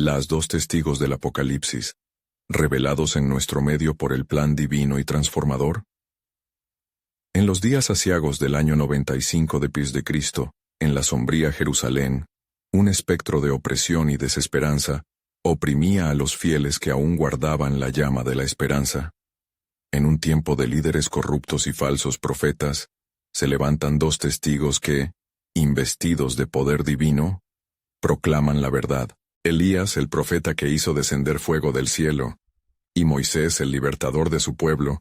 Las dos testigos del Apocalipsis, revelados en nuestro medio por el plan divino y transformador. En los días aciagos del año 95 después de Cristo, en la sombría Jerusalén, un espectro de opresión y desesperanza oprimía a los fieles que aún guardaban la llama de la esperanza. En un tiempo de líderes corruptos y falsos profetas, se levantan dos testigos que, investidos de poder divino, proclaman la verdad. Elías, el profeta que hizo descender fuego del cielo, y Moisés, el libertador de su pueblo,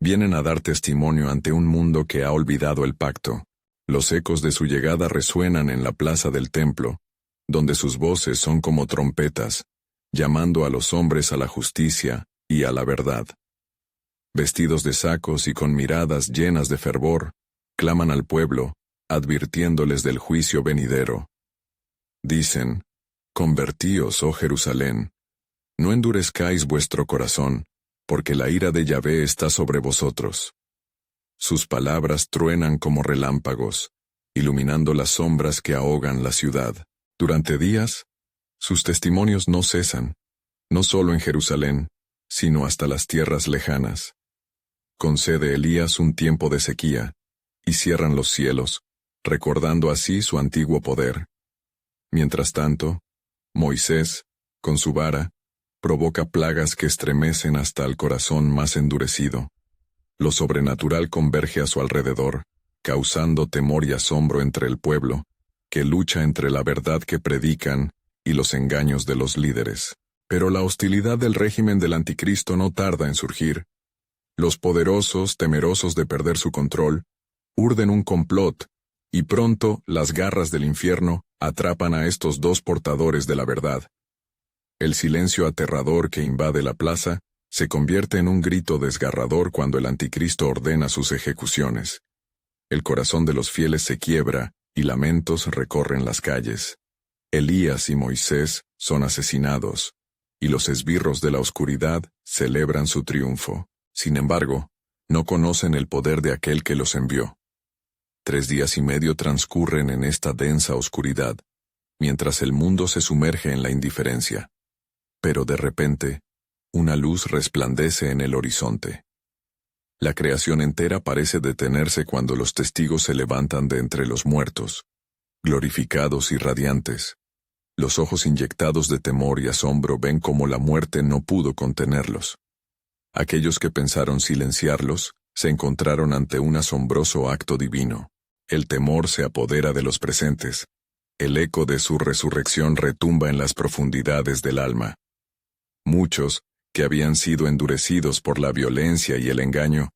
vienen a dar testimonio ante un mundo que ha olvidado el pacto. Los ecos de su llegada resuenan en la plaza del templo, donde sus voces son como trompetas, llamando a los hombres a la justicia y a la verdad. Vestidos de sacos y con miradas llenas de fervor, claman al pueblo, advirtiéndoles del juicio venidero. Dicen: Convertíos, oh Jerusalén, no endurezcáis vuestro corazón, porque la ira de Yahvé está sobre vosotros. Sus palabras truenan como relámpagos, iluminando las sombras que ahogan la ciudad. Durante días, sus testimonios no cesan, no solo en Jerusalén, sino hasta las tierras lejanas. Concede Elías un tiempo de sequía, y cierran los cielos, recordando así su antiguo poder. Mientras tanto, Moisés, con su vara, provoca plagas que estremecen hasta el corazón más endurecido. Lo sobrenatural converge a su alrededor, causando temor y asombro entre el pueblo, que lucha entre la verdad que predican y los engaños de los líderes. Pero la hostilidad del régimen del anticristo no tarda en surgir. Los poderosos, temerosos de perder su control, urden un complot, y pronto las garras del infierno atrapan a estos dos portadores de la verdad. El silencio aterrador que invade la plaza se convierte en un grito desgarrador cuando el anticristo ordena sus ejecuciones. El corazón de los fieles se quiebra y lamentos recorren las calles. Elías y Moisés son asesinados, y los esbirros de la oscuridad celebran su triunfo. Sin embargo, no conocen el poder de aquel que los envió. 3 días y medio transcurren en esta densa oscuridad, mientras el mundo se sumerge en la indiferencia. Pero de repente, una luz resplandece en el horizonte. La creación entera parece detenerse cuando los testigos se levantan de entre los muertos, glorificados y radiantes. Los ojos inyectados de temor y asombro ven cómo la muerte no pudo contenerlos. Aquellos que pensaron silenciarlos, se encontraron ante un asombroso acto divino. El temor se apodera de los presentes. El eco de su resurrección retumba en las profundidades del alma. Muchos, que habían sido endurecidos por la violencia y el engaño,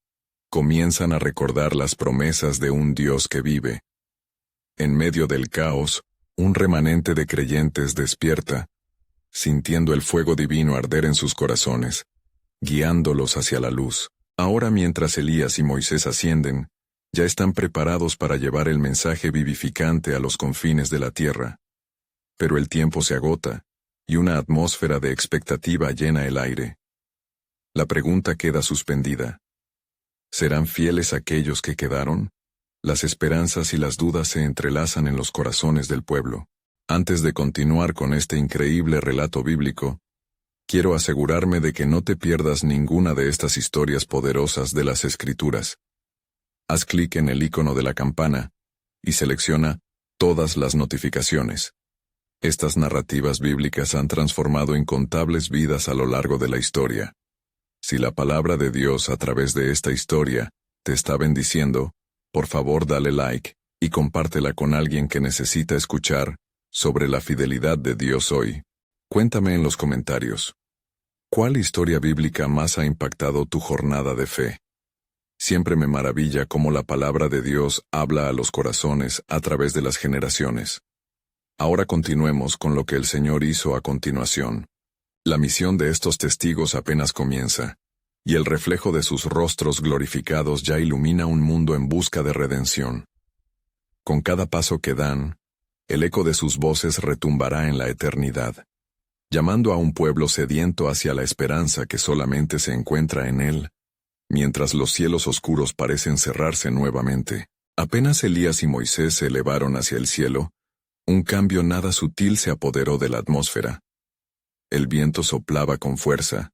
comienzan a recordar las promesas de un Dios que vive. En medio del caos, un remanente de creyentes despierta, sintiendo el fuego divino arder en sus corazones, guiándolos hacia la luz. Ahora, mientras Elías y Moisés ascienden, ya están preparados para llevar el mensaje vivificante a los confines de la tierra. Pero el tiempo se agota, y una atmósfera de expectativa llena el aire. La pregunta queda suspendida. ¿Serán fieles aquellos que quedaron? Las esperanzas y las dudas se entrelazan en los corazones del pueblo. Antes de continuar con este increíble relato bíblico, quiero asegurarme de que no te pierdas ninguna de estas historias poderosas de las Escrituras. Haz clic en el icono de la campana y selecciona todas las notificaciones. Estas narrativas bíblicas han transformado incontables vidas a lo largo de la historia. Si la palabra de Dios a través de esta historia te está bendiciendo, por favor dale like y compártela con alguien que necesita escuchar sobre la fidelidad de Dios hoy. Cuéntame en los comentarios, ¿cuál historia bíblica más ha impactado tu jornada de fe? Siempre me maravilla cómo la palabra de Dios habla a los corazones a través de las generaciones. Ahora continuemos con lo que el Señor hizo a continuación. La misión de estos testigos apenas comienza, y el reflejo de sus rostros glorificados ya ilumina un mundo en busca de redención. Con cada paso que dan, el eco de sus voces retumbará en la eternidad, llamando a un pueblo sediento hacia la esperanza que solamente se encuentra en Él. Mientras los cielos oscuros parecen cerrarse nuevamente, apenas Elías y Moisés se elevaron hacia el cielo, un cambio nada sutil se apoderó de la atmósfera. El viento soplaba con fuerza,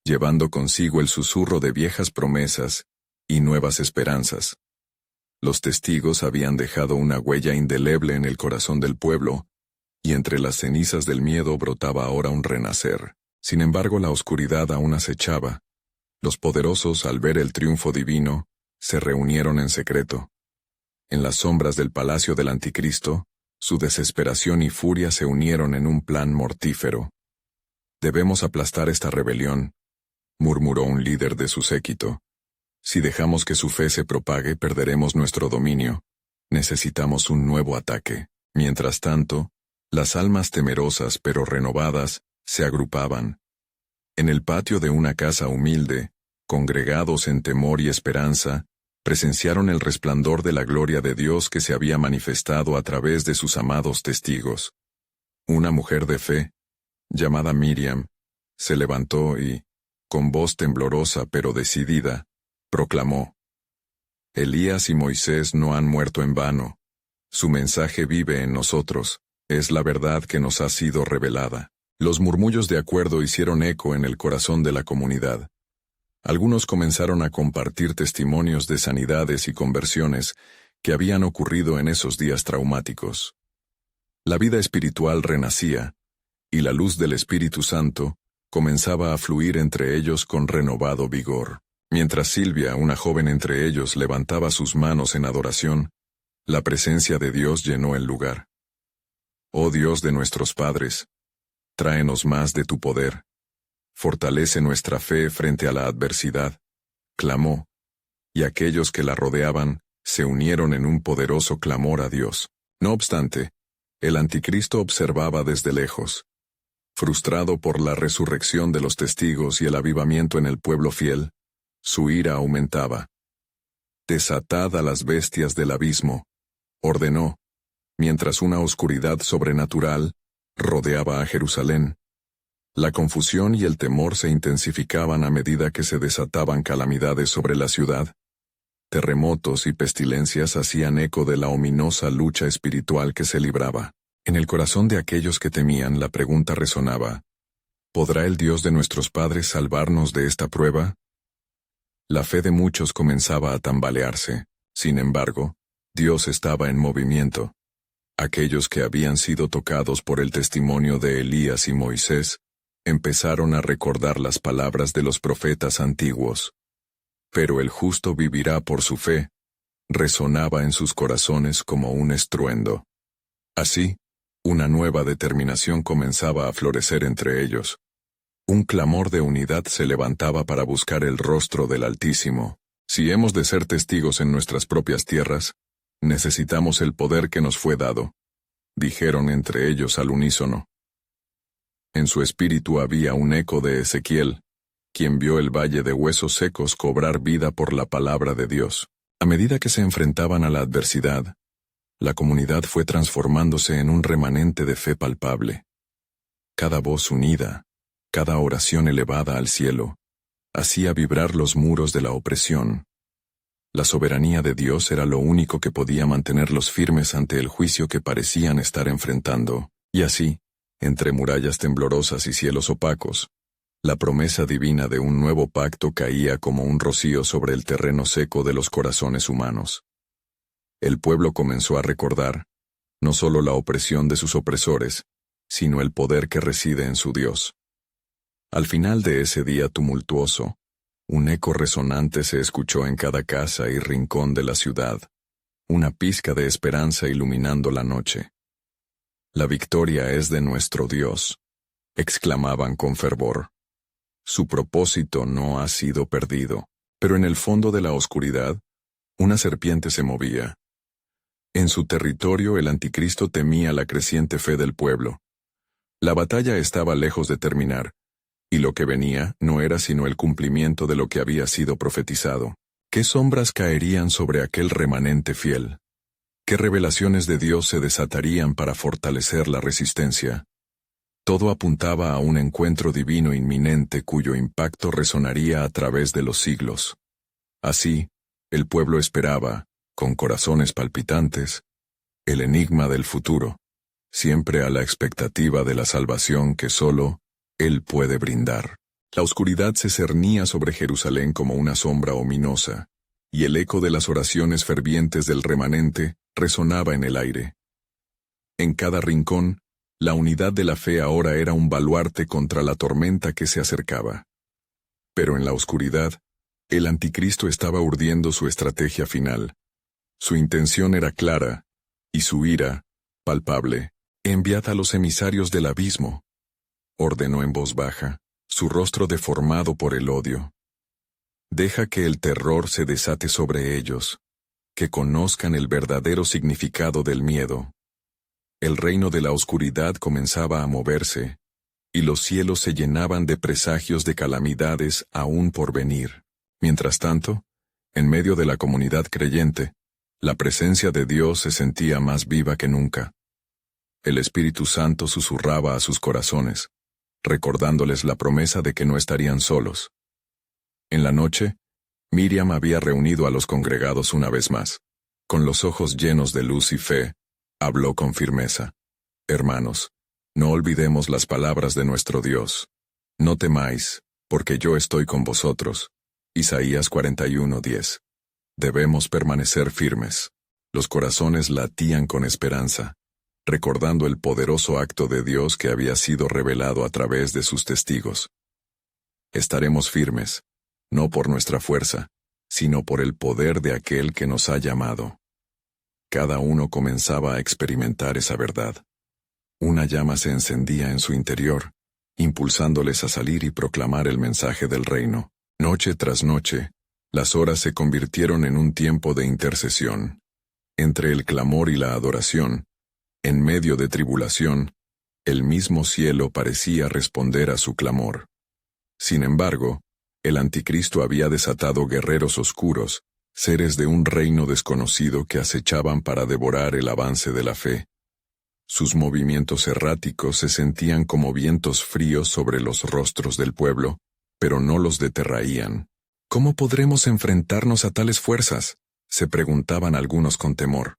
llevando consigo el susurro de viejas promesas y nuevas esperanzas. Los testigos habían dejado una huella indeleble en el corazón del pueblo, y entre las cenizas del miedo brotaba ahora un renacer. Sin embargo, la oscuridad aún acechaba. Los poderosos, al ver el triunfo divino, se reunieron en secreto. En las sombras del palacio del Anticristo, su desesperación y furia se unieron en un plan mortífero. «Debemos aplastar esta rebelión», murmuró un líder de su séquito. «Si dejamos que su fe se propague, perderemos nuestro dominio. Necesitamos un nuevo ataque». Mientras tanto, las almas temerosas pero renovadas se agrupaban. En el patio de una casa humilde, congregados en temor y esperanza, presenciaron el resplandor de la gloria de Dios que se había manifestado a través de sus amados testigos. Una mujer de fe, llamada Miriam, se levantó y, con voz temblorosa pero decidida, proclamó: «Elías y Moisés no han muerto en vano. Su mensaje vive en nosotros, es la verdad que nos ha sido revelada». Los murmullos de acuerdo hicieron eco en el corazón de la comunidad. Algunos comenzaron a compartir testimonios de sanidades y conversiones que habían ocurrido en esos días traumáticos. La vida espiritual renacía, y la luz del Espíritu Santo comenzaba a fluir entre ellos con renovado vigor. Mientras Silvia, una joven entre ellos, levantaba sus manos en adoración, la presencia de Dios llenó el lugar. «Oh Dios de nuestros padres, tráenos más de tu poder. Fortalece nuestra fe frente a la adversidad», clamó, y aquellos que la rodeaban se unieron en un poderoso clamor a Dios. No obstante, el Anticristo observaba desde lejos. Frustrado por la resurrección de los testigos y el avivamiento en el pueblo fiel, su ira aumentaba. «Desatad a las bestias del abismo», ordenó, mientras una oscuridad sobrenatural rodeaba a Jerusalén. La confusión y el temor se intensificaban a medida que se desataban calamidades sobre la ciudad. Terremotos y pestilencias hacían eco de la ominosa lucha espiritual que se libraba. En el corazón de aquellos que temían, la pregunta resonaba: ¿podrá el Dios de nuestros padres salvarnos de esta prueba? La fe de muchos comenzaba a tambalearse. Sin embargo, Dios estaba en movimiento. Aquellos que habían sido tocados por el testimonio de Elías y Moisés empezaron a recordar las palabras de los profetas antiguos. «Pero el justo vivirá por su fe», resonaba en sus corazones como un estruendo. Así, una nueva determinación comenzaba a florecer entre ellos. Un clamor de unidad se levantaba para buscar el rostro del Altísimo. «Si hemos de ser testigos en nuestras propias tierras, necesitamos el poder que nos fue dado», dijeron entre ellos al unísono. En su espíritu había un eco de Ezequiel, quien vio el valle de huesos secos cobrar vida por la palabra de Dios. A medida que se enfrentaban a la adversidad, la comunidad fue transformándose en un remanente de fe palpable. Cada voz unida, cada oración elevada al cielo, hacía vibrar los muros de la opresión. La soberanía de Dios era lo único que podía mantenerlos firmes ante el juicio que parecían estar enfrentando, y así, entre murallas temblorosas y cielos opacos, la promesa divina de un nuevo pacto caía como un rocío sobre el terreno seco de los corazones humanos. El pueblo comenzó a recordar, no solo la opresión de sus opresores, sino el poder que reside en su Dios. Al final de ese día tumultuoso, un eco resonante se escuchó en cada casa y rincón de la ciudad, una pizca de esperanza iluminando la noche. «La victoria es de nuestro Dios», exclamaban con fervor. Su propósito no ha sido perdido. Pero en el fondo de la oscuridad, una serpiente se movía. En su territorio el Anticristo temía la creciente fe del pueblo. La batalla estaba lejos de terminar, y lo que venía no era sino el cumplimiento de lo que había sido profetizado. ¿Qué sombras caerían sobre aquel remanente fiel? ¿Qué revelaciones de Dios se desatarían para fortalecer la resistencia? Todo apuntaba a un encuentro divino inminente cuyo impacto resonaría a través de los siglos. Así, el pueblo esperaba, con corazones palpitantes, el enigma del futuro, siempre a la expectativa de la salvación que solo Él puede brindar. La oscuridad se cernía sobre Jerusalén como una sombra ominosa, y el eco de las oraciones fervientes del remanente resonaba en el aire. En cada rincón, la unidad de la fe ahora era un baluarte contra la tormenta que se acercaba. Pero en la oscuridad, el anticristo estaba urdiendo su estrategia final. Su intención era clara, y su ira, palpable. Enviad a los emisarios del abismo, ordenó en voz baja, su rostro deformado por el odio. Deja que el terror se desate sobre ellos, que conozcan el verdadero significado del miedo. El reino de la oscuridad comenzaba a moverse, y los cielos se llenaban de presagios de calamidades aún por venir. Mientras tanto, en medio de la comunidad creyente, la presencia de Dios se sentía más viva que nunca. El Espíritu Santo susurraba a sus corazones, recordándoles la promesa de que no estarían solos. En la noche, Miriam había reunido a los congregados una vez más. Con los ojos llenos de luz y fe, habló con firmeza. Hermanos, no olvidemos las palabras de nuestro Dios. No temáis, porque yo estoy con vosotros. Isaías 41:10. Debemos permanecer firmes. Los corazones latían con esperanza, recordando el poderoso acto de Dios que había sido revelado a través de sus testigos. Estaremos firmes, no por nuestra fuerza, sino por el poder de aquel que nos ha llamado. Cada uno comenzaba a experimentar esa verdad. Una llama se encendía en su interior, impulsándoles a salir y proclamar el mensaje del reino. Noche tras noche, las horas se convirtieron en un tiempo de intercesión. Entre el clamor y la adoración, en medio de tribulación, el mismo cielo parecía responder a su clamor. Sin embargo, el anticristo había desatado guerreros oscuros, seres de un reino desconocido que acechaban para devorar el avance de la fe. Sus movimientos erráticos se sentían como vientos fríos sobre los rostros del pueblo, pero no los deterraían. ¿Cómo podremos enfrentarnos a tales fuerzas?, se preguntaban algunos con temor.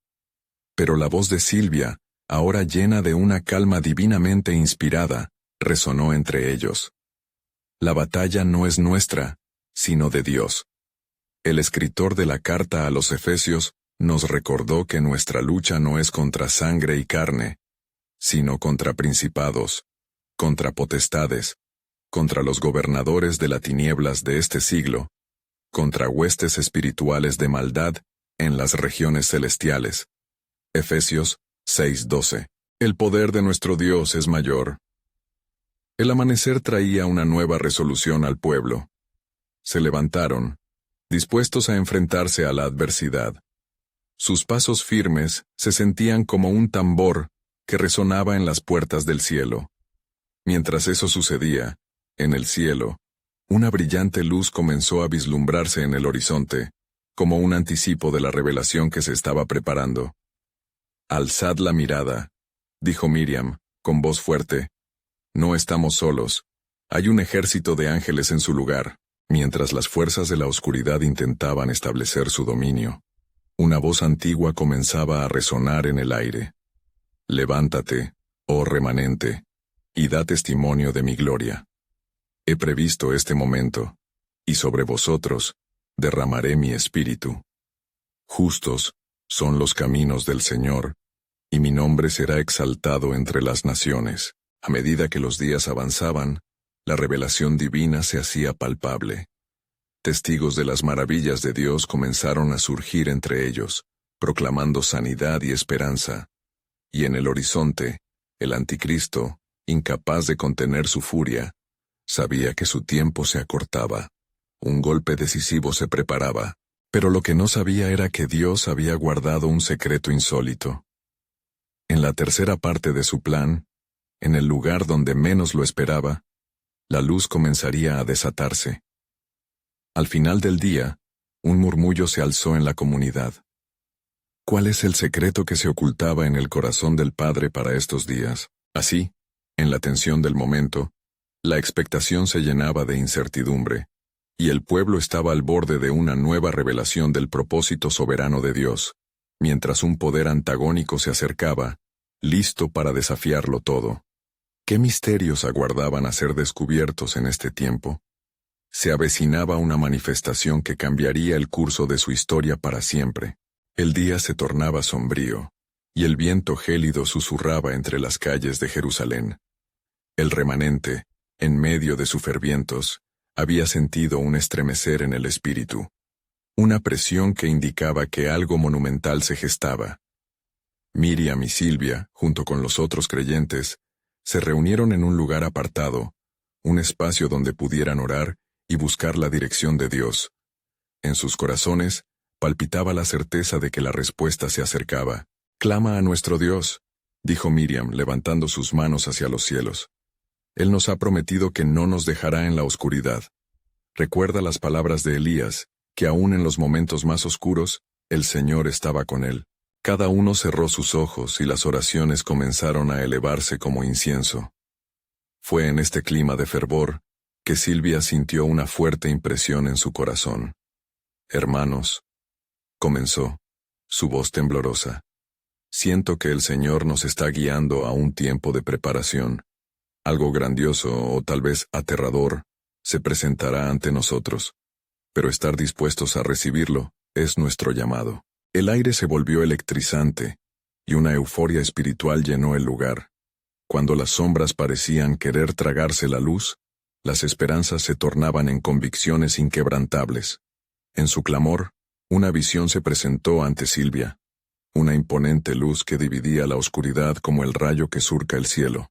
Pero la voz de Silvia, ahora llena de una calma divinamente inspirada, resonó entre ellos. La batalla no es nuestra, sino de Dios. El escritor de la carta a los Efesios nos recordó que nuestra lucha no es contra sangre y carne, sino contra principados, contra potestades, contra los gobernadores de las tinieblas de este siglo, contra huestes espirituales de maldad en las regiones celestiales. Efesios 6:12. El poder de nuestro Dios es mayor. El amanecer traía una nueva resolución al pueblo. Se levantaron, dispuestos a enfrentarse a la adversidad. Sus pasos firmes se sentían como un tambor que resonaba en las puertas del cielo. Mientras eso sucedía, en el cielo, una brillante luz comenzó a vislumbrarse en el horizonte, como un anticipo de la revelación que se estaba preparando. «Alzad la mirada», dijo Miriam, con voz fuerte. «No estamos solos. Hay un ejército de ángeles en su lugar». Mientras las fuerzas de la oscuridad intentaban establecer su dominio, una voz antigua comenzaba a resonar en el aire. «Levántate, oh remanente, y da testimonio de mi gloria. He previsto este momento, y sobre vosotros derramaré mi espíritu. Justos son los caminos del Señor, y mi nombre será exaltado entre las naciones». A medida que los días avanzaban, la revelación divina se hacía palpable. Testigos de las maravillas de Dios comenzaron a surgir entre ellos, proclamando sanidad y esperanza. Y en el horizonte, el anticristo, incapaz de contener su furia, sabía que su tiempo se acortaba. Un golpe decisivo se preparaba, pero lo que no sabía era que Dios había guardado un secreto insólito. En la tercera parte de su plan, en el lugar donde menos lo esperaba, la luz comenzaría a desatarse. Al final del día, un murmullo se alzó en la comunidad. ¿Cuál es el secreto que se ocultaba en el corazón del Padre para estos días? Así, en la tensión del momento, la expectación se llenaba de incertidumbre, y el pueblo estaba al borde de una nueva revelación del propósito soberano de Dios, mientras un poder antagónico se acercaba, listo para desafiarlo todo. ¿Qué misterios aguardaban a ser descubiertos en este tiempo? Se avecinaba una manifestación que cambiaría el curso de su historia para siempre. El día se tornaba sombrío, y el viento gélido susurraba entre las calles de Jerusalén. El remanente, en medio de sus fervientos, había sentido un estremecer en el espíritu, una presión que indicaba que algo monumental se gestaba. Miriam y Silvia, junto con los otros creyentes, se reunieron en un lugar apartado, un espacio donde pudieran orar y buscar la dirección de Dios. En sus corazones palpitaba la certeza de que la respuesta se acercaba. «Clama a nuestro Dios», dijo Miriam, levantando sus manos hacia los cielos. «Él nos ha prometido que no nos dejará en la oscuridad. Recuerda las palabras de Elías, que aún en los momentos más oscuros, el Señor estaba con él». Cada uno cerró sus ojos y las oraciones comenzaron a elevarse como incienso. Fue en este clima de fervor que Silvia sintió una fuerte impresión en su corazón. «Hermanos», comenzó, su voz temblorosa, «siento que el Señor nos está guiando a un tiempo de preparación. Algo grandioso o tal vez aterrador se presentará ante nosotros, pero estar dispuestos a recibirlo es nuestro llamado». El aire se volvió electrizante, y una euforia espiritual llenó el lugar. Cuando las sombras parecían querer tragarse la luz, las esperanzas se tornaban en convicciones inquebrantables. En su clamor, una visión se presentó ante Silvia, una imponente luz que dividía la oscuridad como el rayo que surca el cielo.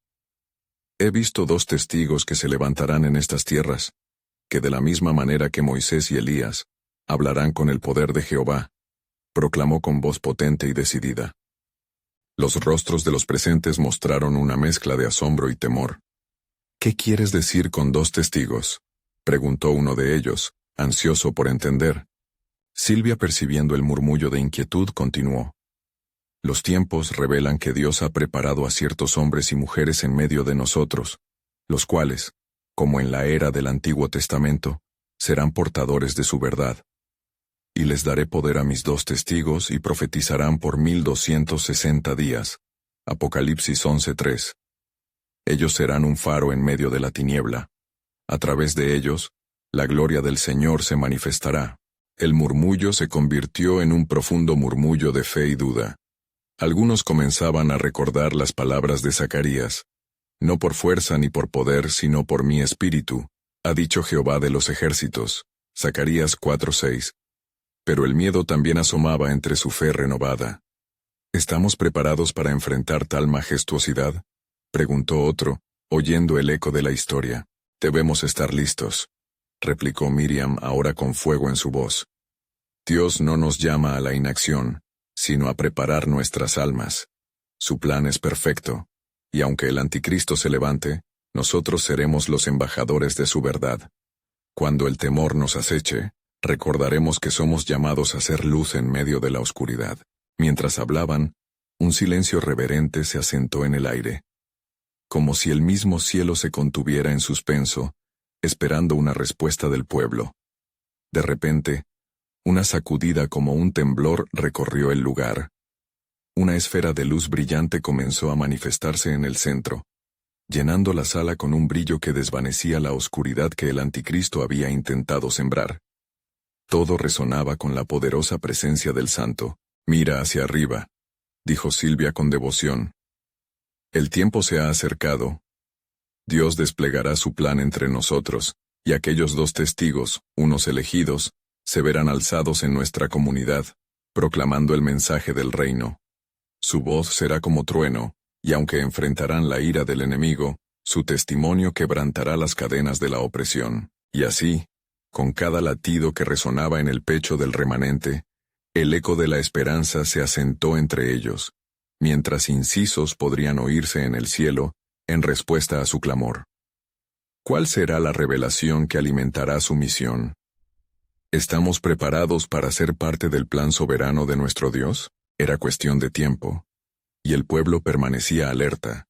«He visto 2 testigos que se levantarán en estas tierras, que de la misma manera que Moisés y Elías, hablarán con el poder de Jehová», proclamó con voz potente y decidida. Los rostros de los presentes mostraron una mezcla de asombro y temor. «¿Qué quieres decir con 2 testigos?», preguntó uno de ellos, ansioso por entender. Silvia, percibiendo el murmullo de inquietud, continuó. «Los tiempos revelan que Dios ha preparado a ciertos hombres y mujeres en medio de nosotros, los cuales, como en la era del Antiguo Testamento, serán portadores de su verdad. Y les daré poder a mis 2 testigos y profetizarán por 1260 días. Apocalipsis 11:3. Ellos serán un faro en medio de la tiniebla. A través de ellos, la gloria del Señor se manifestará». El murmullo se convirtió en un profundo murmullo de fe y duda. Algunos comenzaban a recordar las palabras de Zacarías. «No por fuerza ni por poder, sino por mi espíritu, ha dicho Jehová de los ejércitos». Zacarías 4:6. Pero el miedo también asomaba entre su fe renovada. «¿Estamos preparados para enfrentar tal majestuosidad?», preguntó otro, oyendo el eco de la historia. «Debemos estar listos», replicó Miriam ahora con fuego en su voz. «Dios no nos llama a la inacción, sino a preparar nuestras almas. Su plan es perfecto, y aunque el anticristo se levante, nosotros seremos los embajadores de su verdad. Cuando el temor nos aceche, recordaremos que somos llamados a ser luz en medio de la oscuridad». Mientras hablaban, un silencio reverente se asentó en el aire, como si el mismo cielo se contuviera en suspenso, esperando una respuesta del pueblo. De repente, una sacudida como un temblor recorrió el lugar. Una esfera de luz brillante comenzó a manifestarse en el centro, llenando la sala con un brillo que desvanecía la oscuridad que el anticristo había intentado sembrar. Todo resonaba con la poderosa presencia del santo. «Mira hacia arriba», dijo Silvia con devoción. «El tiempo se ha acercado. Dios desplegará su plan entre nosotros, y aquellos 2 testigos, unos elegidos, se verán alzados en nuestra comunidad, proclamando el mensaje del reino. Su voz será como trueno, y aunque enfrentarán la ira del enemigo, su testimonio quebrantará las cadenas de la opresión». Y así, con cada latido que resonaba en el pecho del remanente, el eco de la esperanza se asentó entre ellos, mientras incisos podrían oírse en el cielo, en respuesta a su clamor. ¿Cuál será la revelación que alimentará su misión? ¿Estamos preparados para ser parte del plan soberano de nuestro Dios? Era cuestión de tiempo, y el pueblo permanecía alerta,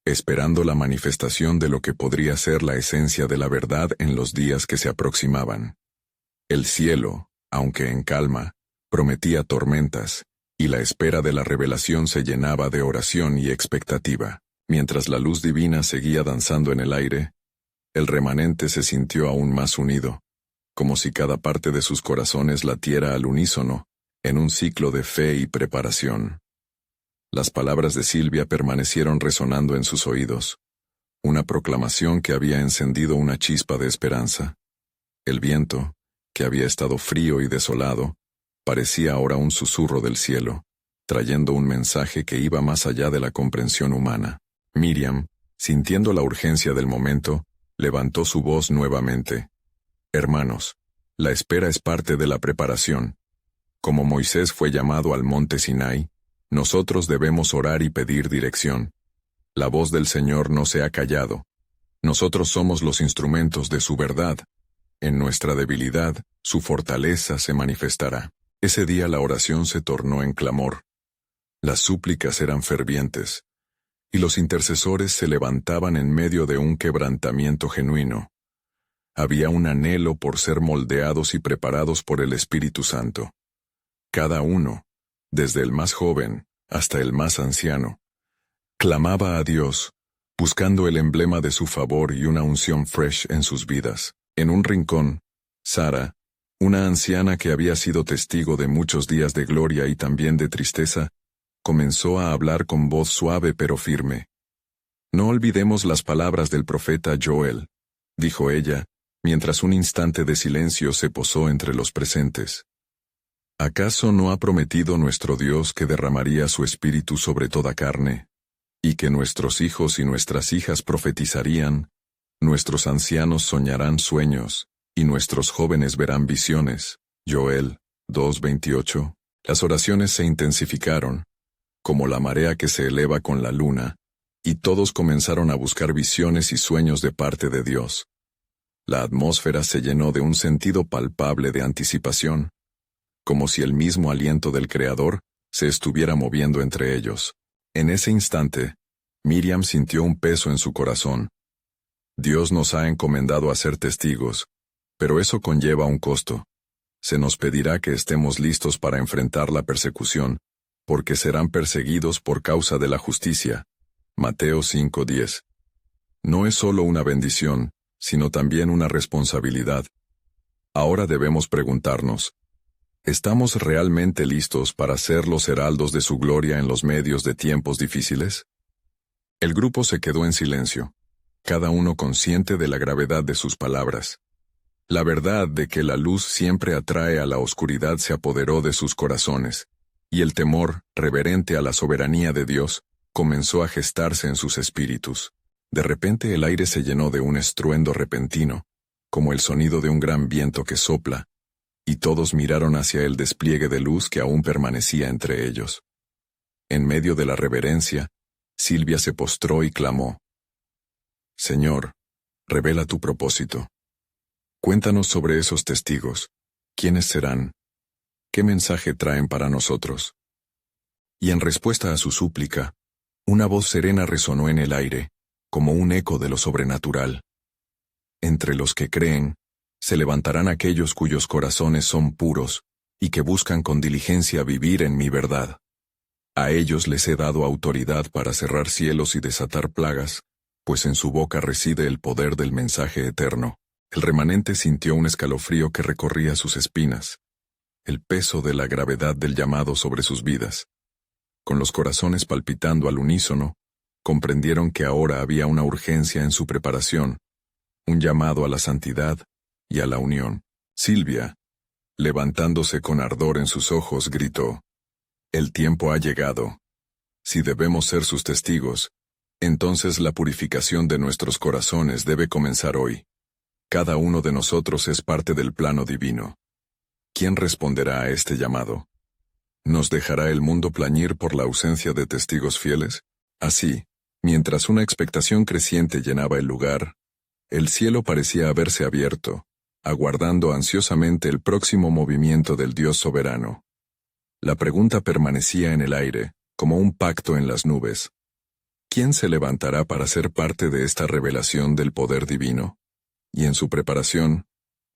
esperando la manifestación de lo que podría ser la esencia de la verdad en los días que se aproximaban. El cielo, aunque en calma, prometía tormentas, y la espera de la revelación se llenaba de oración y expectativa. Mientras la luz divina seguía danzando en el aire, el remanente se sintió aún más unido, como si cada parte de sus corazones latiera al unísono, en un ciclo de fe y preparación. Las palabras de Silvia permanecieron resonando en sus oídos, una proclamación que había encendido una chispa de esperanza. El viento, que había estado frío y desolado, parecía ahora un susurro del cielo, trayendo un mensaje que iba más allá de la comprensión humana. Miriam, sintiendo la urgencia del momento, levantó su voz nuevamente. Hermanos, la espera es parte de la preparación. Como Moisés fue llamado al monte Sinai, nosotros debemos orar y pedir dirección. La voz del Señor no se ha callado. Nosotros somos los instrumentos de su verdad. En nuestra debilidad, su fortaleza se manifestará. Ese día la oración se tornó en clamor. Las súplicas eran fervientes, y los intercesores se levantaban en medio de un quebrantamiento genuino. Había un anhelo por ser moldeados y preparados por el Espíritu Santo. Cada uno, desde el más joven hasta el más anciano, clamaba a Dios, buscando el emblema de su favor y una unción fresh en sus vidas. En un rincón, Sara, una anciana que había sido testigo de muchos días de gloria y también de tristeza, comenzó a hablar con voz suave pero firme. No olvidemos las palabras del profeta Joel, dijo ella, mientras un instante de silencio se posó entre los presentes. ¿Acaso no ha prometido nuestro Dios que derramaría su espíritu sobre toda carne, y que nuestros hijos y nuestras hijas profetizarían, nuestros ancianos soñarán sueños, y nuestros jóvenes verán visiones? Joel 2:28. Las oraciones se intensificaron, como la marea que se eleva con la luna, y todos comenzaron a buscar visiones y sueños de parte de Dios. La atmósfera se llenó de un sentido palpable de anticipación, como si el mismo aliento del Creador se estuviera moviendo entre ellos. En ese instante, Miriam sintió un peso en su corazón. Dios nos ha encomendado a ser testigos, pero eso conlleva un costo. Se nos pedirá que estemos listos para enfrentar la persecución, porque serán perseguidos por causa de la justicia. Mateo 5:10. No es solo una bendición, sino también una responsabilidad. Ahora debemos preguntarnos, ¿estamos realmente listos para ser los heraldos de su gloria en los medios de tiempos difíciles? El grupo se quedó en silencio, cada uno consciente de la gravedad de sus palabras. La verdad de que la luz siempre atrae a la oscuridad se apoderó de sus corazones, y el temor, reverente a la soberanía de Dios, comenzó a gestarse en sus espíritus. De repente el aire se llenó de un estruendo repentino, como el sonido de un gran viento que sopla, y todos miraron hacia el despliegue de luz que aún permanecía entre ellos. En medio de la reverencia, Silvia se postró y clamó: Señor, revela tu propósito. Cuéntanos sobre esos testigos. ¿Quiénes serán? ¿Qué mensaje traen para nosotros? Y en respuesta a su súplica, una voz serena resonó en el aire, como un eco de lo sobrenatural. Entre los que creen, se levantarán aquellos cuyos corazones son puros, y que buscan con diligencia vivir en mi verdad. A ellos les he dado autoridad para cerrar cielos y desatar plagas, pues en su boca reside el poder del mensaje eterno. El remanente sintió un escalofrío que recorría sus espinas, el peso de la gravedad del llamado sobre sus vidas. Con los corazones palpitando al unísono, comprendieron que ahora había una urgencia en su preparación, un llamado a la santidad y a la unión. Silvia, levantándose con ardor en sus ojos, gritó: El tiempo ha llegado. Si debemos ser sus testigos, entonces la purificación de nuestros corazones debe comenzar hoy. Cada uno de nosotros es parte del plano divino. ¿Quién responderá a este llamado? ¿Nos dejará el mundo plañir por la ausencia de testigos fieles? Así, mientras una expectación creciente llenaba el lugar, el cielo parecía haberse abierto, aguardando ansiosamente el próximo movimiento del Dios soberano. La pregunta permanecía en el aire, como un pacto en las nubes. ¿Quién se levantará para ser parte de esta revelación del poder divino? Y en su preparación,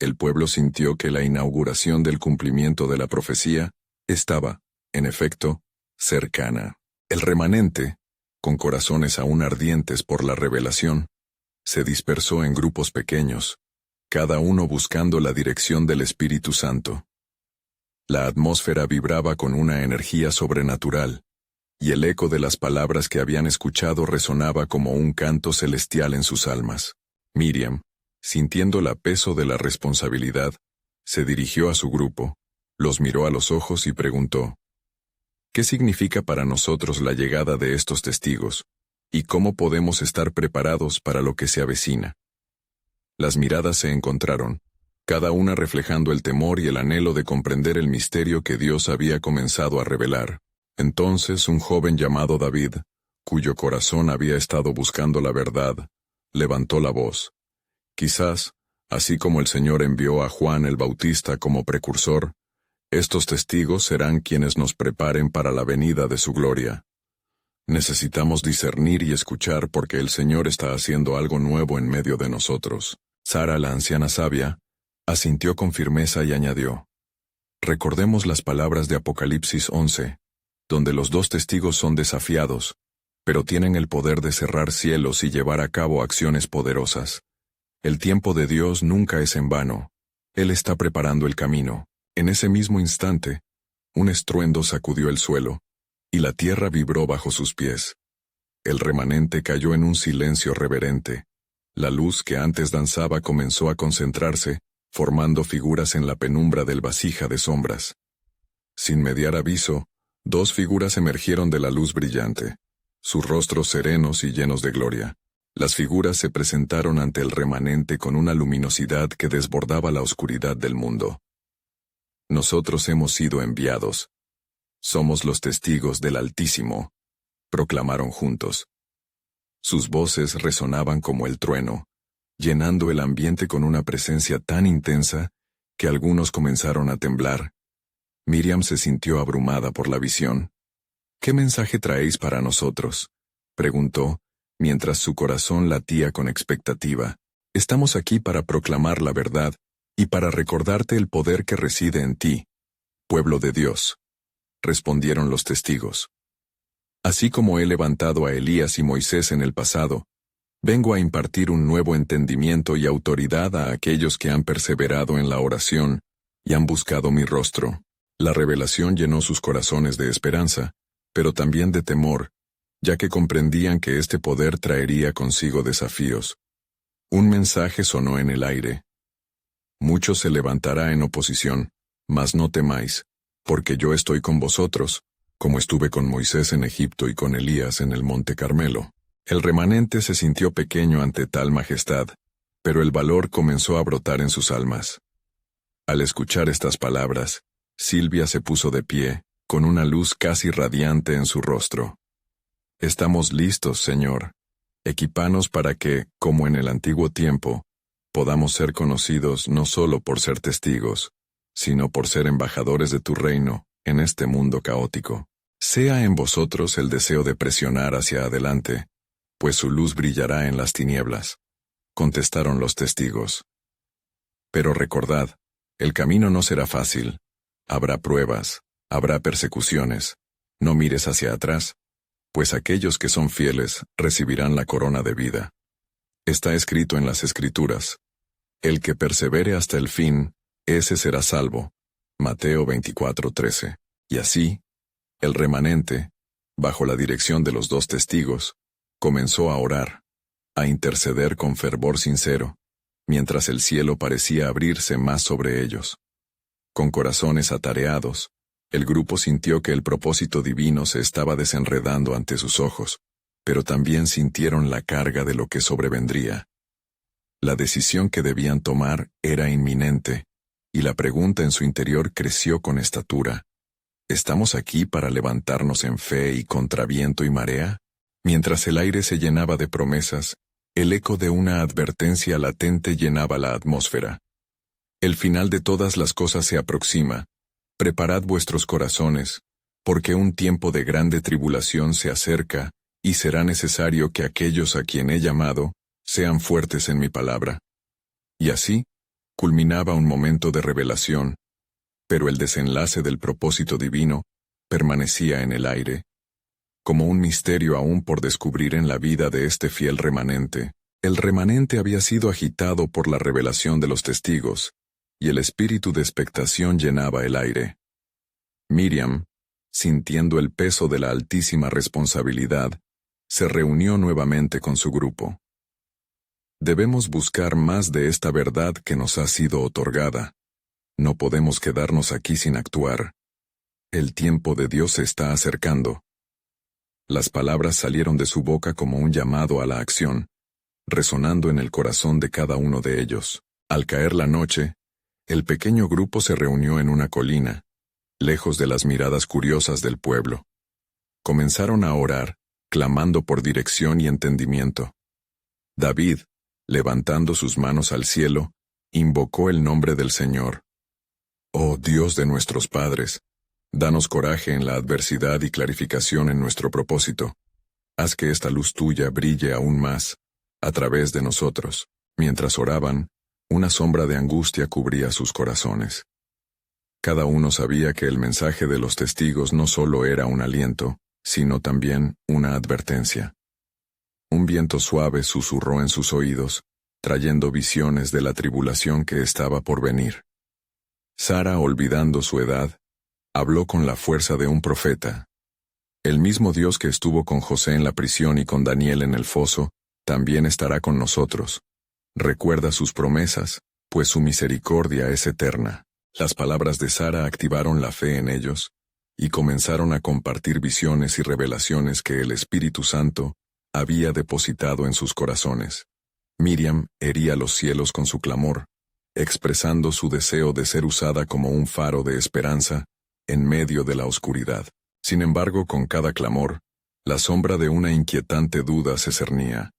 el pueblo sintió que la inauguración del cumplimiento de la profecía estaba, en efecto, cercana. El remanente, con corazones aún ardientes por la revelación, se dispersó en grupos pequeños, cada uno buscando la dirección del Espíritu Santo. La atmósfera vibraba con una energía sobrenatural, y el eco de las palabras que habían escuchado resonaba como un canto celestial en sus almas. Miriam, sintiendo el peso de la responsabilidad, se dirigió a su grupo, los miró a los ojos y preguntó: ¿qué significa para nosotros la llegada de estos testigos, y cómo podemos estar preparados para lo que se avecina? Las miradas se encontraron, cada una reflejando el temor y el anhelo de comprender el misterio que Dios había comenzado a revelar. Entonces un joven llamado David, cuyo corazón había estado buscando la verdad, levantó la voz. Quizás, así como el Señor envió a Juan el Bautista como precursor, estos testigos serán quienes nos preparen para la venida de su gloria. Necesitamos discernir y escuchar porque el Señor está haciendo algo nuevo en medio de nosotros. Sara, la anciana sabia, asintió con firmeza y añadió: recordemos las palabras de Apocalipsis 11, donde los dos testigos son desafiados, pero tienen el poder de cerrar cielos y llevar a cabo acciones poderosas. El tiempo de Dios nunca es en vano. Él está preparando el camino. En ese mismo instante, un estruendo sacudió el suelo, y la tierra vibró bajo sus pies. El remanente cayó en un silencio reverente. La luz que antes danzaba comenzó a concentrarse, formando figuras en la penumbra del vasija de sombras. Sin mediar aviso, dos figuras emergieron de la luz brillante, sus rostros serenos y llenos de gloria. Las figuras se presentaron ante el remanente con una luminosidad que desbordaba la oscuridad del mundo. Nosotros hemos sido enviados. Somos los testigos del Altísimo, proclamaron juntos. Sus voces resonaban como el trueno, llenando el ambiente con una presencia tan intensa que algunos comenzaron a temblar. Miriam se sintió abrumada por la visión. ¿Qué mensaje traéis para nosotros?, preguntó, mientras su corazón latía con expectativa. Estamos aquí para proclamar la verdad y para recordarte el poder que reside en ti, pueblo de Dios, respondieron los testigos. Así como he levantado a Elías y Moisés en el pasado, vengo a impartir un nuevo entendimiento y autoridad a aquellos que han perseverado en la oración y han buscado mi rostro. La revelación llenó sus corazones de esperanza, pero también de temor, ya que comprendían que este poder traería consigo desafíos. Un mensaje sonó en el aire. Mucho se levantará en oposición, mas no temáis, porque yo estoy con vosotros, como estuve con Moisés en Egipto y con Elías en el monte Carmelo. El remanente se sintió pequeño ante tal majestad, pero el valor comenzó a brotar en sus almas. Al escuchar estas palabras, Silvia se puso de pie, con una luz casi radiante en su rostro. Estamos listos, Señor. Equípanos para que, como en el antiguo tiempo, podamos ser conocidos no solo por ser testigos, sino por ser embajadores de tu reino en este mundo caótico. Sea en vosotros el deseo de presionar hacia adelante, pues su luz brillará en las tinieblas, contestaron los testigos. Pero recordad, el camino no será fácil. Habrá pruebas, habrá persecuciones. No mires hacia atrás, pues aquellos que son fieles recibirán la corona de vida. Está escrito en las Escrituras: el que persevere hasta el fin, ese será salvo. Mateo 24:13. Y así, el remanente, bajo la dirección de los dos testigos, comenzó a orar, a interceder con fervor sincero, mientras el cielo parecía abrirse más sobre ellos. Con corazones atareados, el grupo sintió que el propósito divino se estaba desenredando ante sus ojos, pero también sintieron la carga de lo que sobrevendría. La decisión que debían tomar era inminente, y la pregunta en su interior creció con estatura. ¿Estamos aquí para levantarnos en fe y contra viento y marea? Mientras el aire se llenaba de promesas, el eco de una advertencia latente llenaba la atmósfera. El final de todas las cosas se aproxima. Preparad vuestros corazones, porque un tiempo de grande tribulación se acerca, y será necesario que aquellos a quien he llamado sean fuertes en mi palabra. Y así, culminaba un momento de revelación, pero el desenlace del propósito divino permanecía en el aire. como un misterio aún por descubrir en la vida de este fiel remanente. El remanente había sido agitado por la revelación de los testigos, y el espíritu de expectación llenaba el aire. Miriam, sintiendo el peso de la altísima responsabilidad, se reunió nuevamente con su grupo. Debemos buscar más de esta verdad que nos ha sido otorgada. No podemos quedarnos aquí sin actuar. El tiempo de Dios se está acercando. Las palabras salieron de su boca como un llamado a la acción, resonando en el corazón de cada uno de ellos. Al caer la noche, el pequeño grupo se reunió en una colina, lejos de las miradas curiosas del pueblo. Comenzaron a orar, clamando por dirección y entendimiento. David, levantando sus manos al cielo, invocó el nombre del Señor. Oh Dios de nuestros padres, danos coraje en la adversidad y clarificación en nuestro propósito. Haz que esta luz tuya brille aún más, a través de nosotros. Mientras oraban, una sombra de angustia cubría sus corazones. Cada uno sabía que el mensaje de los testigos no solo era un aliento, sino también una advertencia. Un viento suave susurró en sus oídos, trayendo visiones de la tribulación que estaba por venir. Sara, olvidando su edad, habló con la fuerza de un profeta. El mismo Dios que estuvo con José en la prisión y con Daniel en el foso, también estará con nosotros. Recuerda sus promesas, pues su misericordia es eterna. Las palabras de Sara activaron la fe en ellos, y comenzaron a compartir visiones y revelaciones que el Espíritu Santo había depositado en sus corazones. Miriam hería los cielos con su clamor, expresando su deseo de ser usada como un faro de esperanza en medio de la oscuridad. Sin embargo, con cada clamor, la sombra de una inquietante duda se cernía.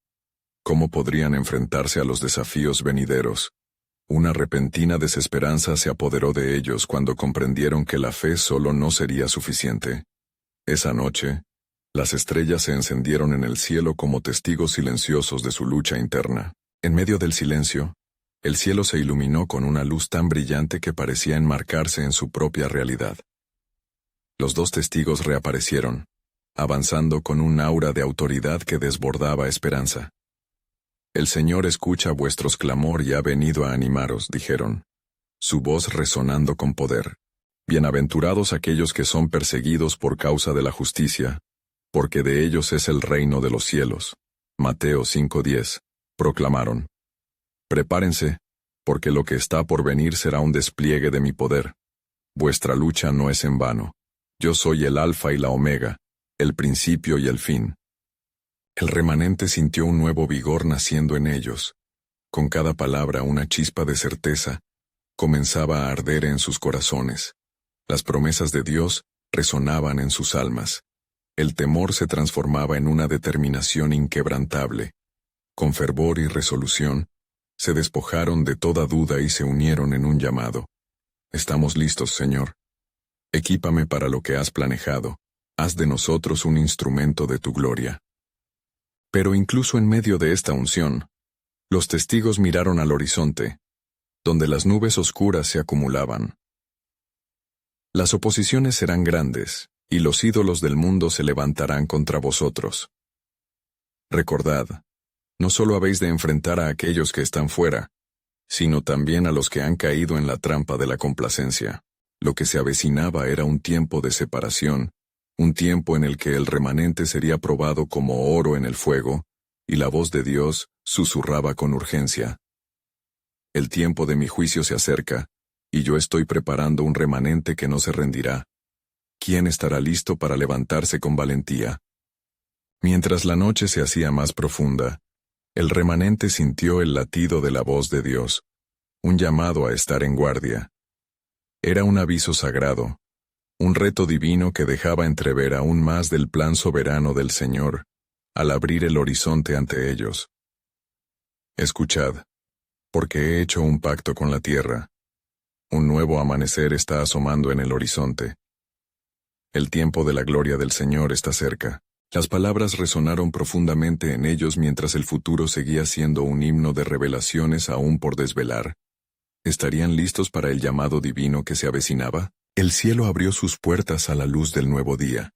¿Cómo podrían enfrentarse a los desafíos venideros? Una repentina desesperanza se apoderó de ellos cuando comprendieron que la fe solo no sería suficiente. Esa noche, las estrellas se encendieron en el cielo como testigos silenciosos de su lucha interna. En medio del silencio, el cielo se iluminó con una luz tan brillante que parecía enmarcarse en su propia realidad. Los dos testigos reaparecieron, avanzando con un aura de autoridad que desbordaba esperanza. El Señor escucha vuestros clamor y ha venido a animaros, dijeron, su voz resonando con poder. Bienaventurados aquellos que son perseguidos por causa de la justicia, porque de ellos es el reino de los cielos. Mateo 5:10, proclamaron. Prepárense, porque lo que está por venir será un despliegue de mi poder. Vuestra lucha no es en vano. Yo soy el Alfa y la Omega, el principio y el fin. El remanente sintió un nuevo vigor naciendo en ellos. Con cada palabra una chispa de certeza comenzaba a arder en sus corazones. Las promesas de Dios resonaban en sus almas. El temor se transformaba en una determinación inquebrantable. Con fervor y resolución, se despojaron de toda duda y se unieron en un llamado. Estamos listos, Señor. Equípame para lo que has planejado. Haz de nosotros un instrumento de tu gloria. Pero incluso en medio de esta unción, los testigos miraron al horizonte, donde las nubes oscuras se acumulaban. Las oposiciones serán grandes, y los ídolos del mundo se levantarán contra vosotros. Recordad, no solo habéis de enfrentar a aquellos que están fuera, sino también a los que han caído en la trampa de la complacencia. Lo que se avecinaba era un tiempo de separación, un tiempo en el que el remanente sería probado como oro en el fuego, y la voz de Dios susurraba con urgencia. El tiempo de mi juicio se acerca, y yo estoy preparando un remanente que no se rendirá. ¿Quién estará listo para levantarse con valentía? Mientras la noche se hacía más profunda, el remanente sintió el latido de la voz de Dios, un llamado a estar en guardia. Era un aviso sagrado, un reto divino que dejaba entrever aún más del plan soberano del Señor, al abrir el horizonte ante ellos. Escuchad, porque he hecho un pacto con la tierra. Un nuevo amanecer está asomando en el horizonte. El tiempo de la gloria del Señor está cerca. Las palabras resonaron profundamente en ellos mientras el futuro seguía siendo un himno de revelaciones aún por desvelar. ¿Estarían listos para el llamado divino que se avecinaba? El cielo abrió sus puertas a la luz del nuevo día.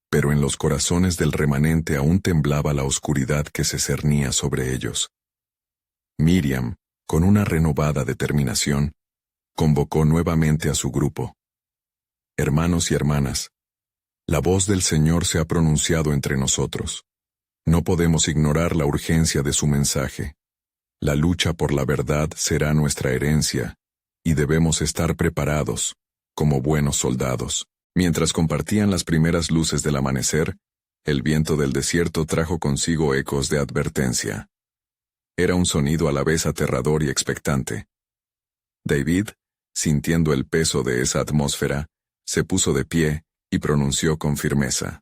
pero en los corazones del remanente aún temblaba la oscuridad que se cernía sobre ellos. Miriam, con una renovada determinación, convocó nuevamente a su grupo. Hermanos y hermanas, la voz del Señor se ha pronunciado entre nosotros. No podemos ignorar la urgencia de su mensaje. La lucha por la verdad será nuestra herencia, y debemos estar preparados, como buenos soldados. Mientras compartían las primeras luces del amanecer, el viento del desierto trajo consigo ecos de advertencia. Era un sonido a la vez aterrador y expectante. David, sintiendo el peso de esa atmósfera, se puso de pie y pronunció con firmeza.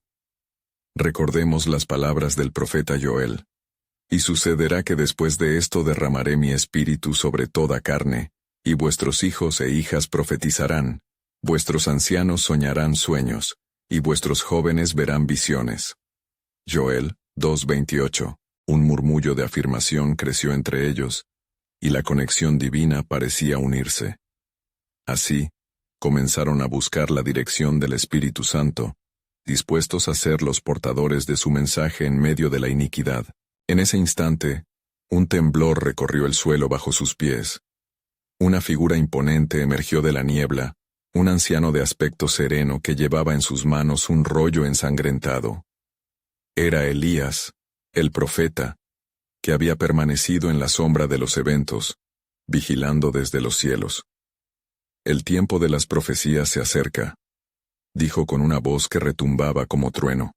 Recordemos las palabras del profeta Joel. Y sucederá que después de esto derramaré mi espíritu sobre toda carne, y vuestros hijos e hijas profetizarán, vuestros ancianos soñarán sueños, y vuestros jóvenes verán visiones. Joel 2:28. Un murmullo de afirmación creció entre ellos, y la conexión divina parecía unirse. Así, comenzaron a buscar la dirección del Espíritu Santo, dispuestos a ser los portadores de su mensaje en medio de la iniquidad. En ese instante, un temblor recorrió el suelo bajo sus pies. Una figura imponente emergió de la niebla, un anciano de aspecto sereno que llevaba en sus manos un rollo ensangrentado. Era Elías, el profeta, que había permanecido en la sombra de los eventos, vigilando desde los cielos. El tiempo de las profecías se acerca, dijo con una voz que retumbaba como trueno.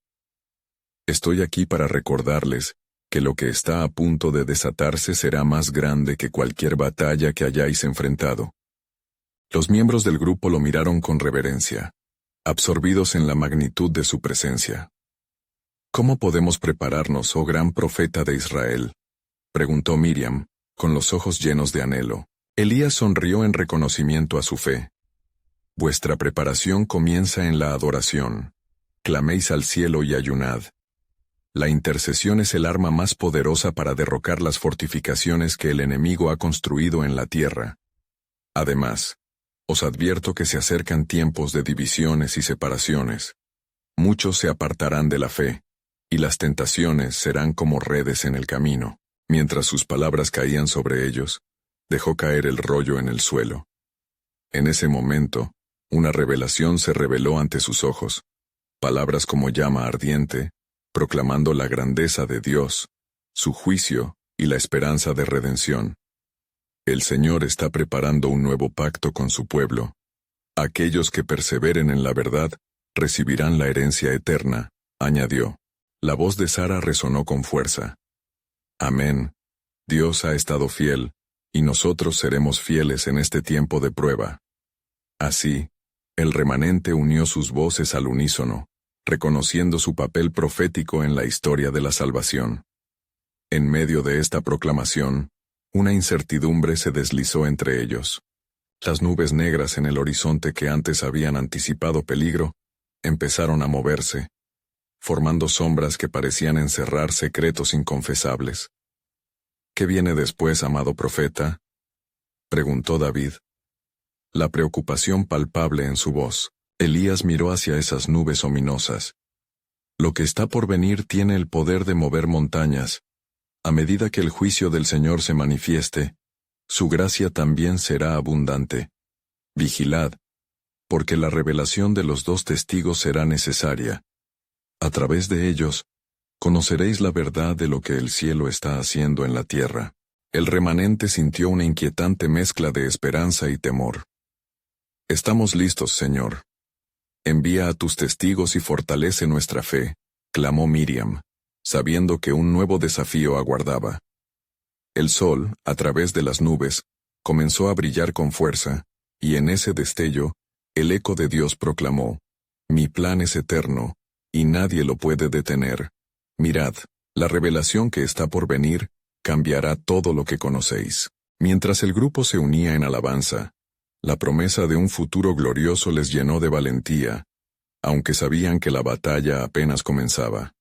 Estoy aquí para recordarles que lo que está a punto de desatarse será más grande que cualquier batalla que hayáis enfrentado. Los miembros del grupo lo miraron con reverencia, absorbidos en la magnitud de su presencia. ¿Cómo podemos prepararnos, oh gran profeta de Israel?, preguntó Miriam, con los ojos llenos de anhelo. Elías sonrió en reconocimiento a su fe. Vuestra preparación comienza en la adoración. Claméis al cielo y ayunad. La intercesión es el arma más poderosa para derrocar las fortificaciones que el enemigo ha construido en la tierra. Además, os advierto que se acercan tiempos de divisiones y separaciones. Muchos se apartarán de la fe, y las tentaciones serán como redes en el camino. Mientras sus palabras caían sobre ellos, dejó caer el rollo en el suelo. En ese momento, una revelación se reveló ante sus ojos, palabras como llama ardiente, proclamando la grandeza de Dios, su juicio y la esperanza de redención. El Señor está preparando un nuevo pacto con su pueblo. Aquellos que perseveren en la verdad recibirán la herencia eterna, añadió. La voz de Sara resonó con fuerza. Amén. Dios ha estado fiel, y nosotros seremos fieles en este tiempo de prueba. Así, el remanente unió sus voces al unísono, reconociendo su papel profético en la historia de la salvación. En medio de esta proclamación, una incertidumbre se deslizó entre ellos. Las nubes negras en el horizonte que antes habían anticipado peligro, empezaron a moverse, formando sombras que parecían encerrar secretos inconfesables. ¿Qué viene después, amado profeta?, preguntó David. La preocupación palpable en su voz. Elías miró hacia esas nubes ominosas. Lo que está por venir tiene el poder de mover montañas. A medida que el juicio del Señor se manifieste, su gracia también será abundante. Vigilad, porque la revelación de los dos testigos será necesaria. A través de ellos, conoceréis la verdad de lo que el cielo está haciendo en la tierra. El remanente sintió una inquietante mezcla de esperanza y temor. Estamos listos, Señor. Envía a tus testigos y fortalece nuestra fe, clamó Miriam, sabiendo que un nuevo desafío aguardaba. El sol, a través de las nubes, comenzó a brillar con fuerza, y en ese destello, el eco de Dios proclamó: Mi plan es eterno, y nadie lo puede detener. Mirad, la revelación que está por venir cambiará todo lo que conocéis. Mientras el grupo se unía en alabanza, la promesa de un futuro glorioso les llenó de valentía, aunque sabían que la batalla apenas comenzaba.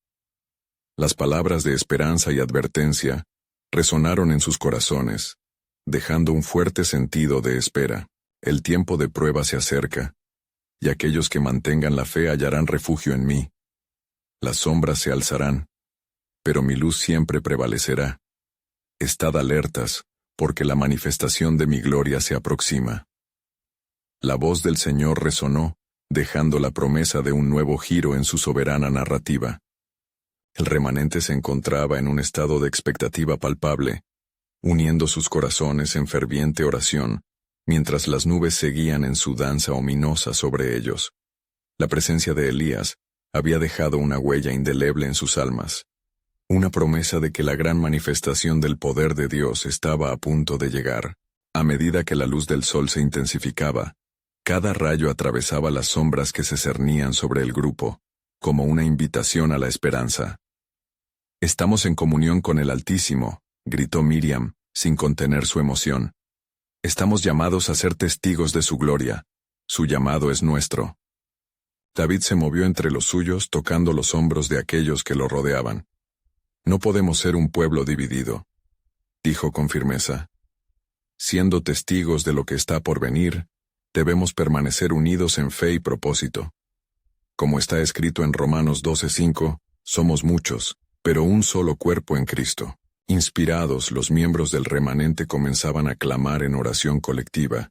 Las palabras de esperanza y advertencia resonaron en sus corazones, dejando un fuerte sentido de espera. El tiempo de prueba se acerca, y aquellos que mantengan la fe hallarán refugio en mí. Las sombras se alzarán, pero mi luz siempre prevalecerá. Estad alertas, porque la manifestación de mi gloria se aproxima. La voz del Señor resonó, dejando la promesa de un nuevo giro en su soberana narrativa. El remanente se encontraba en un estado de expectativa palpable, uniendo sus corazones en ferviente oración, mientras las nubes seguían en su danza ominosa sobre ellos. La presencia de Elías había dejado una huella indeleble en sus almas, una promesa de que la gran manifestación del poder de Dios estaba a punto de llegar. A medida que la luz del sol se intensificaba, cada rayo atravesaba las sombras que se cernían sobre el grupo, como una invitación a la esperanza. «Estamos en comunión con el Altísimo», gritó Miriam, sin contener su emoción. «Estamos llamados a ser testigos de su gloria. Su llamado es nuestro». David se movió entre los suyos, tocando los hombros de aquellos que lo rodeaban. «No podemos ser un pueblo dividido», dijo con firmeza. «Siendo testigos de lo que está por venir, debemos permanecer unidos en fe y propósito. Como está escrito en Romanos 12:5, somos muchos, pero un solo cuerpo en Cristo». Inspirados, los miembros del remanente comenzaban a clamar en oración colectiva.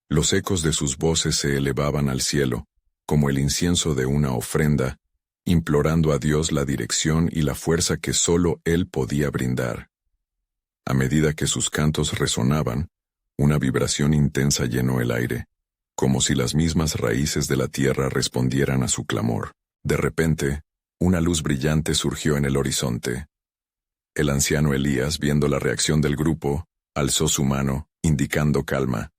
Los ecos de sus voces se elevaban al cielo, como el incienso de una ofrenda, implorando a Dios la dirección y la fuerza que solo Él podía brindar. A medida que sus cantos resonaban, una vibración intensa llenó el aire, como si las mismas raíces de la tierra respondieran a su clamor. De repente, una luz brillante surgió en el horizonte. El anciano Elías, viendo la reacción del grupo, alzó su mano, indicando calma.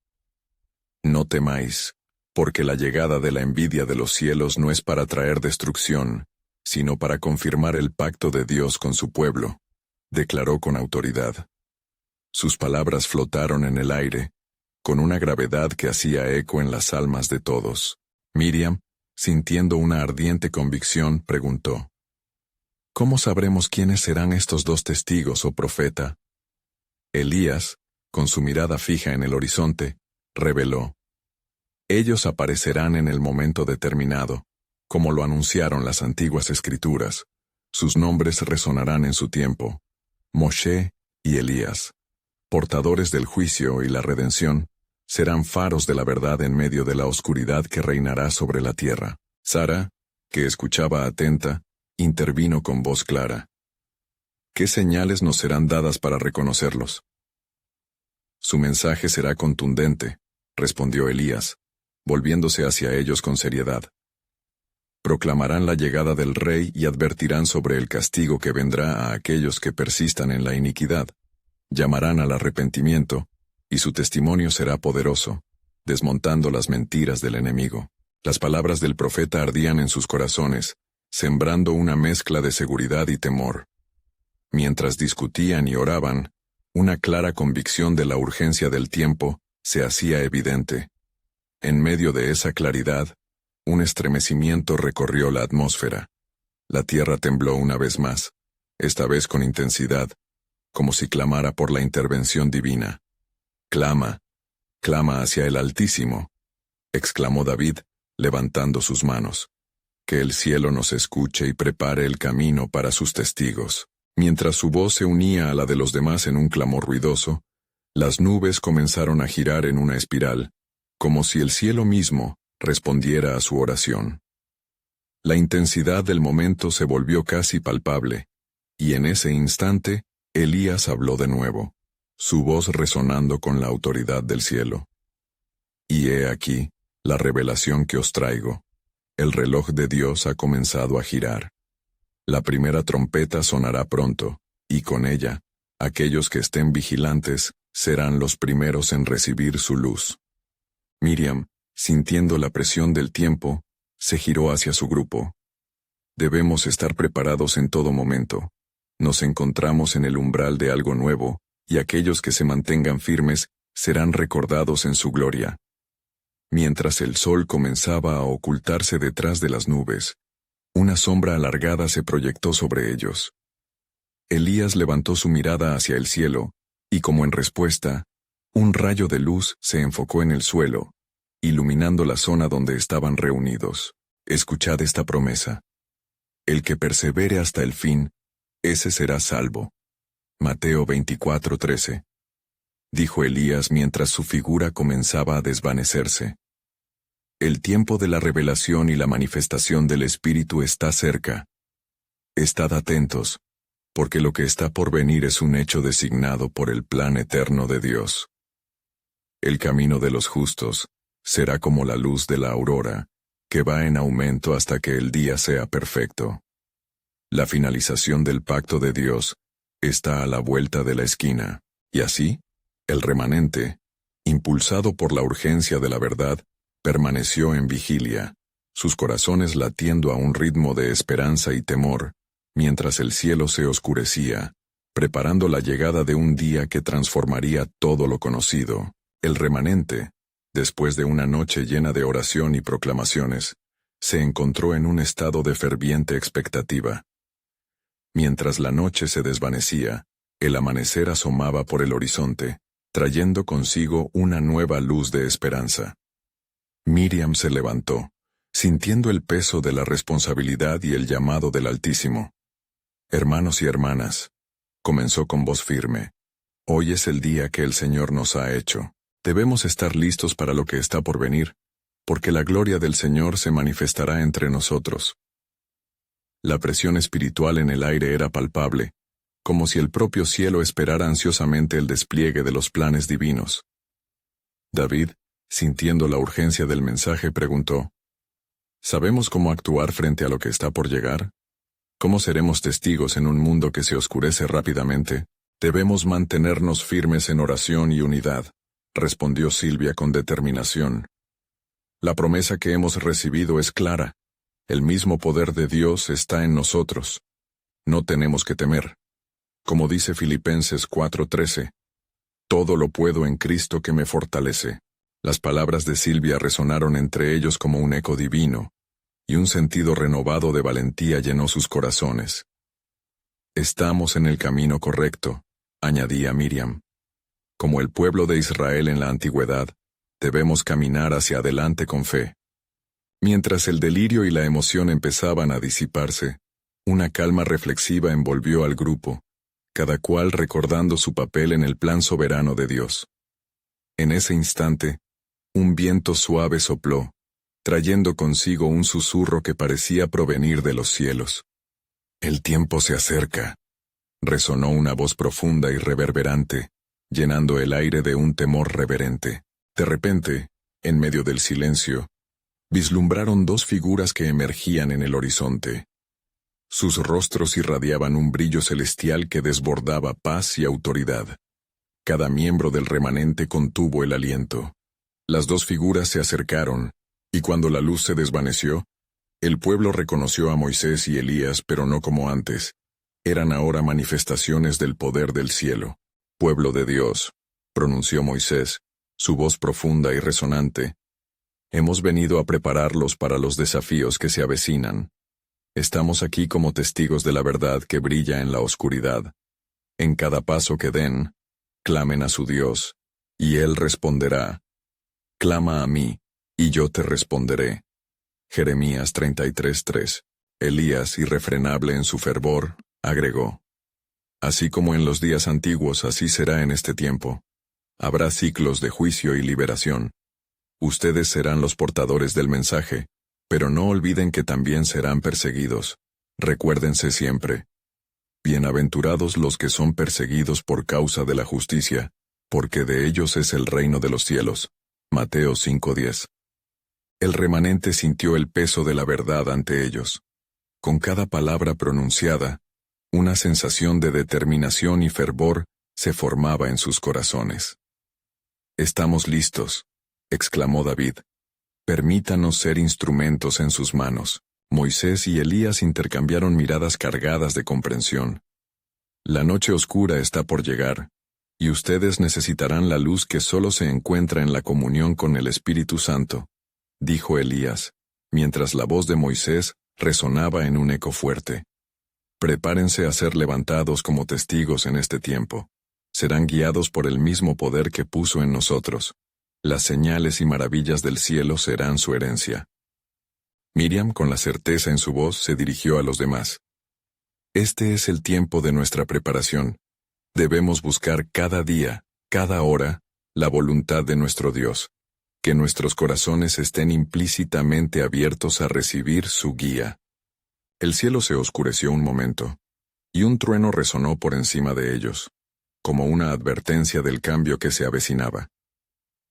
«No temáis, porque la llegada de la envidia de los cielos no es para traer destrucción, sino para confirmar el pacto de Dios con su pueblo», declaró con autoridad. Sus palabras flotaron en el aire, con una gravedad que hacía eco en las almas de todos. Miriam, sintiendo una ardiente convicción, preguntó: «¿Cómo sabremos quiénes serán estos dos testigos, oh profeta?» Elías, con su mirada fija en el horizonte, reveló: «Ellos aparecerán en el momento determinado, como lo anunciaron las antiguas escrituras. Sus nombres resonarán en su tiempo: Moshe y Elías. Portadores del juicio y la redención, serán faros de la verdad en medio de la oscuridad que reinará sobre la tierra». Sara, que escuchaba atenta, intervino con voz clara: «¿Qué señales nos serán dadas para reconocerlos?». «Su mensaje será contundente», respondió Elías, volviéndose hacia ellos con seriedad. «Proclamarán la llegada del rey y advertirán sobre el castigo que vendrá a aquellos que persistan en la iniquidad. Llamarán al arrepentimiento, y su testimonio será poderoso, desmontando las mentiras del enemigo». Las palabras del profeta ardían en sus corazones, sembrando una mezcla de seguridad y temor. Mientras discutían y oraban, una clara convicción de la urgencia del tiempo se hacía evidente. En medio de esa claridad, un estremecimiento recorrió la atmósfera. La tierra tembló una vez más, esta vez con intensidad, como si clamara por la intervención divina. «Clama, clama hacia el Altísimo», exclamó David, levantando sus manos. «Que el cielo nos escuche y prepare el camino para sus testigos». Mientras su voz se unía a la de los demás en un clamor ruidoso, las nubes comenzaron a girar en una espiral, como si el cielo mismo respondiera a su oración. La intensidad del momento se volvió casi palpable, y en ese instante, Elías habló de nuevo, su voz resonando con la autoridad del cielo. «Y he aquí la revelación que os traigo. El reloj de Dios ha comenzado a girar. La primera trompeta sonará pronto, y con ella, aquellos que estén vigilantes serán los primeros en recibir su luz». Miriam, sintiendo la presión del tiempo, se giró hacia su grupo. «Debemos estar preparados en todo momento. Nos encontramos en el umbral de algo nuevo, y aquellos que se mantengan firmes serán recordados en su gloria». Mientras el sol comenzaba a ocultarse detrás de las nubes, una sombra alargada se proyectó sobre ellos. Elías levantó su mirada hacia el cielo, y como en respuesta, un rayo de luz se enfocó en el suelo, iluminando la zona donde estaban reunidos. «Escuchad esta promesa. El que persevere hasta el fin, ese será salvo. Mateo 24:13. Dijo Elías mientras su figura comenzaba a desvanecerse. El tiempo de la revelación y la manifestación del Espíritu está cerca. Estad atentos, porque lo que está por venir es un hecho designado por el plan eterno de Dios. El camino de los justos será como la luz de la aurora, que va en aumento hasta que el día sea perfecto. La finalización del pacto de Dios está a la vuelta de la esquina, y así, el remanente, impulsado por la urgencia de la verdad, permaneció en vigilia, sus corazones latiendo a un ritmo de esperanza y temor, mientras el cielo se oscurecía, preparando la llegada de un día que transformaría todo lo conocido. El remanente, después de una noche llena de oración y proclamaciones, se encontró en un estado de ferviente expectativa. Mientras la noche se desvanecía, el amanecer asomaba por el horizonte, trayendo consigo una nueva luz de esperanza. Miriam se levantó, sintiendo el peso de la responsabilidad y el llamado del Altísimo. Hermanos y hermanas, comenzó con voz firme, hoy es el día que el Señor nos ha hecho. Debemos estar listos para lo que está por venir, porque la gloria del Señor se manifestará entre nosotros. La presión espiritual en el aire era palpable, como si el propio cielo esperara ansiosamente el despliegue de los planes divinos. David, sintiendo la urgencia del mensaje, preguntó, ¿sabemos cómo actuar frente a lo que está por llegar? ¿Cómo seremos testigos en un mundo que se oscurece rápidamente? Debemos mantenernos firmes en oración y unidad, respondió Silvia con determinación. La promesa que hemos recibido es clara. El mismo poder de Dios está en nosotros. No tenemos que temer. Como dice Filipenses 4:13, todo lo puedo en Cristo que me fortalece. Las palabras de Silvia resonaron entre ellos como un eco divino, y un sentido renovado de valentía llenó sus corazones. Estamos en el camino correcto, añadía Miriam. Como el pueblo de Israel en la antigüedad, debemos caminar hacia adelante con fe. Mientras el delirio y la emoción empezaban a disiparse, una calma reflexiva envolvió al grupo, cada cual recordando su papel en el plan soberano de Dios. En ese instante, un viento suave sopló, trayendo consigo un susurro que parecía provenir de los cielos. El tiempo se acerca, resonó una voz profunda y reverberante, llenando el aire de un temor reverente. De repente, en medio del silencio, vislumbraron dos figuras que emergían en el horizonte. Sus rostros irradiaban un brillo celestial que desbordaba paz y autoridad. Cada miembro del remanente contuvo el aliento. Las dos figuras se acercaron, y cuando la luz se desvaneció, el pueblo reconoció a Moisés y Elías, pero no como antes. Eran ahora manifestaciones del poder del cielo. Pueblo de Dios, pronunció Moisés, su voz profunda y resonante. Hemos venido a prepararlos para los desafíos que se avecinan. Estamos aquí como testigos de la verdad que brilla en la oscuridad. En cada paso que den, clamen a su Dios, y Él responderá. Clama a mí, y yo te responderé. Jeremías 33:3. Elías, irrefrenable en su fervor, agregó. Así como en los días antiguos, así será en este tiempo. Habrá ciclos de juicio y liberación. Ustedes serán los portadores del mensaje, pero no olviden que también serán perseguidos. Recuérdense siempre. Bienaventurados los que son perseguidos por causa de la justicia, porque de ellos es el reino de los cielos. Mateo 5:10. El remanente sintió el peso de la verdad ante ellos. Con cada palabra pronunciada, una sensación de determinación y fervor se formaba en sus corazones. «Estamos listos», exclamó David. «Permítanos ser instrumentos en sus manos». Moisés y Elías intercambiaron miradas cargadas de comprensión. «La noche oscura está por llegar, y ustedes necesitarán la luz que solo se encuentra en la comunión con el Espíritu Santo», dijo Elías, mientras la voz de Moisés resonaba en un eco fuerte. «Prepárense a ser levantados como testigos en este tiempo. Serán guiados por el mismo poder que puso en nosotros. Las señales y maravillas del cielo serán su herencia». Miriam, con la certeza en su voz, se dirigió a los demás. Este es el tiempo de nuestra preparación. Debemos buscar cada día, cada hora, la voluntad de nuestro Dios. Que nuestros corazones estén implícitamente abiertos a recibir su guía. El cielo se oscureció un momento, y un trueno resonó por encima de ellos, como una advertencia del cambio que se avecinaba.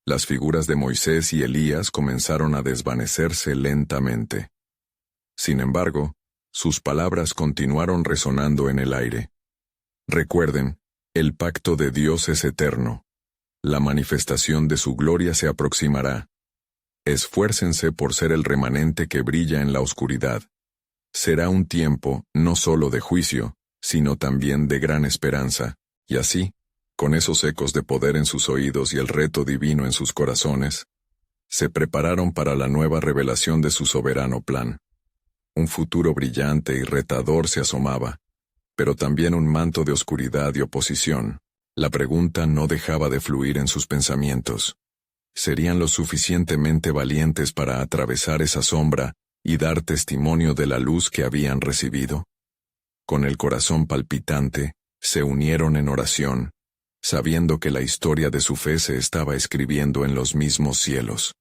Las figuras de Moisés y Elías comenzaron a desvanecerse lentamente. Sin embargo, sus palabras continuaron resonando en el aire. Recuerden, el pacto de Dios es eterno. La manifestación de su gloria se aproximará. Esfuércense por ser el remanente que brilla en la oscuridad. Será un tiempo, no solo de juicio, sino también de gran esperanza, y así, con esos ecos de poder en sus oídos y el reto divino en sus corazones, se prepararon para la nueva revelación de su soberano plan. Un futuro brillante y retador se asomaba, pero también un manto de oscuridad y oposición. La pregunta no dejaba de fluir en sus pensamientos. ¿Serían lo suficientemente valientes para atravesar esa sombra y dar testimonio de la luz que habían recibido? Con el corazón palpitante, se unieron en oración, sabiendo que la historia de su fe se estaba escribiendo en los mismos cielos.